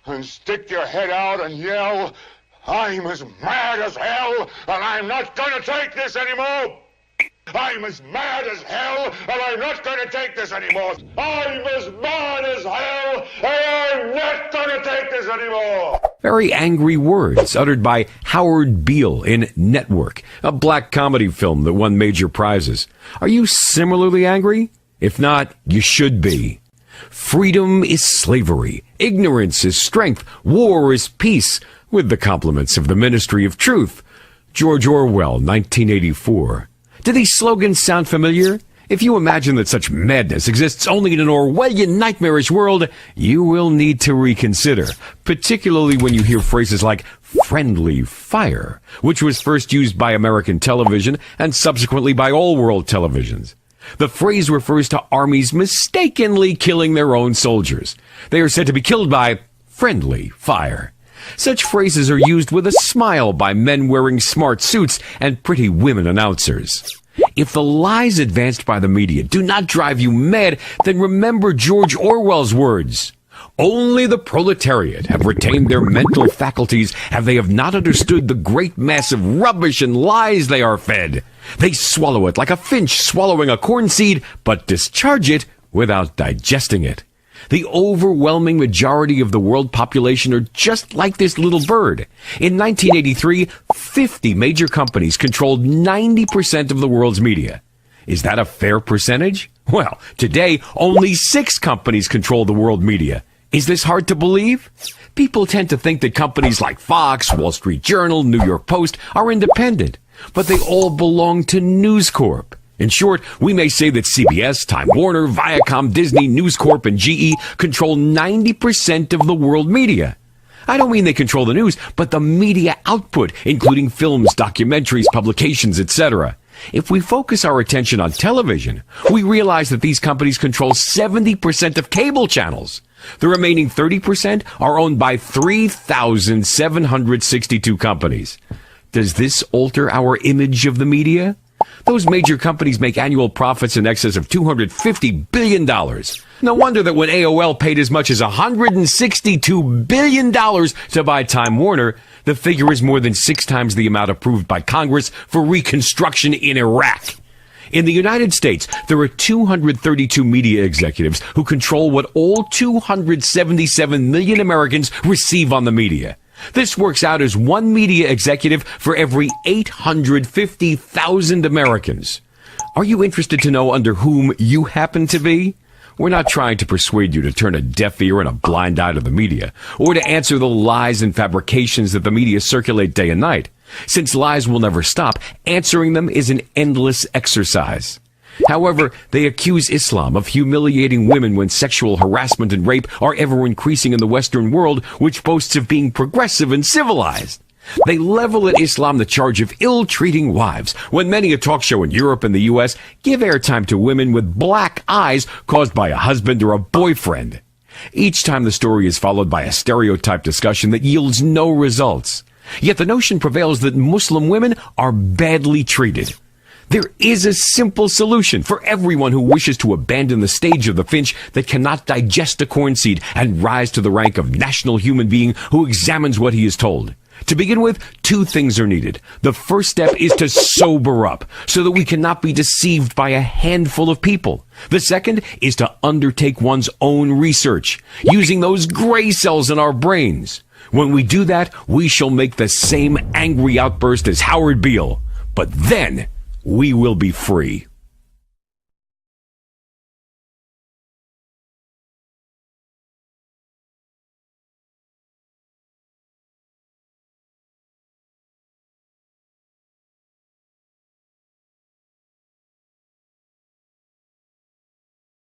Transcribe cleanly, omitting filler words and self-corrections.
and stick your head out and yell, I'm as mad as hell, and I'm not gonna take this anymore! I'm as mad as hell, and I'm not gonna take this anymore! I'm as mad as hell, and I'm not gonna take this anymore! Very angry words uttered by Howard Beale in Network, a black comedy film that won major prizes. Are you similarly angry? If not, you should be. Freedom is slavery. Ignorance is strength. War is peace. With the compliments of the Ministry of Truth. George Orwell, 1984. Do these slogans sound familiar? If you imagine that such madness exists only in an Orwellian nightmarish world, you will need to reconsider, particularly when you hear phrases like friendly fire, which was first used by American television and subsequently by all world televisions. The phrase refers to armies mistakenly killing their own soldiers. They are said to be killed by friendly fire. Such phrases are used with a smile by men wearing smart suits and pretty women announcers. If the lies advanced by the media do not drive you mad, then remember George Orwell's words. Only the proletariat have retained their mental faculties, and they have not understood the great mass of rubbish and lies they are fed. They swallow it like a finch swallowing a corn seed, but discharge it without digesting it. The overwhelming majority of the world population are just like this little bird. In 1983, 50 major companies controlled 90% of the world's media. Is that a fair percentage? Well, today, only 6 companies control the world media. Is this hard to believe? People tend to think that companies like Fox, Wall Street Journal, New York Post are independent, but they all belong to News Corp. In short, we may say that CBS, Time Warner, Viacom, Disney, News Corp, and GE control 90% of the world media. I don't mean they control the news, but the media output, including films, documentaries, publications, etc. If we focus our attention on television, we realize that these companies control 70% of cable channels. The remaining 30% are owned by 3,762 companies. Does this alter our image of the media? Those major companies make annual profits in excess of $250 billion. No wonder that when AOL paid as much as $162 billion to buy Time Warner, the figure is more than 6 times the amount approved by Congress for reconstruction in Iraq. In the United States, there are 232 media executives who control what all 277 million Americans receive on the media. This works out as 1 media executive for every 850,000 Americans. Are you interested to know under whom you happen to be? We're not trying to persuade you to turn a deaf ear and a blind eye to the media, or to answer the lies and fabrications that the media circulate day and night. Since lies will never stop, answering them is an endless exercise. However, they accuse Islam of humiliating women when sexual harassment and rape are ever increasing in the Western world, which boasts of being progressive and civilized. They level at Islam the charge of ill-treating wives, when many a talk show in Europe and the U.S. give airtime to women with black eyes caused by a husband or a boyfriend. Each time the story is followed by a stereotype discussion that yields no results. Yet the notion prevails that Muslim women are badly treated. There is a simple solution for everyone who wishes to abandon the stage of the finch that cannot digest a corn seed and rise to the rank of national human being who examines what he is told. To begin with, 2 things are needed. The first step is to sober up so that we cannot be deceived by a handful of people. The second is to undertake one's own research, using those gray cells in our brains. When we do that, we shall make the same angry outburst as Howard Beale. But then we will be free.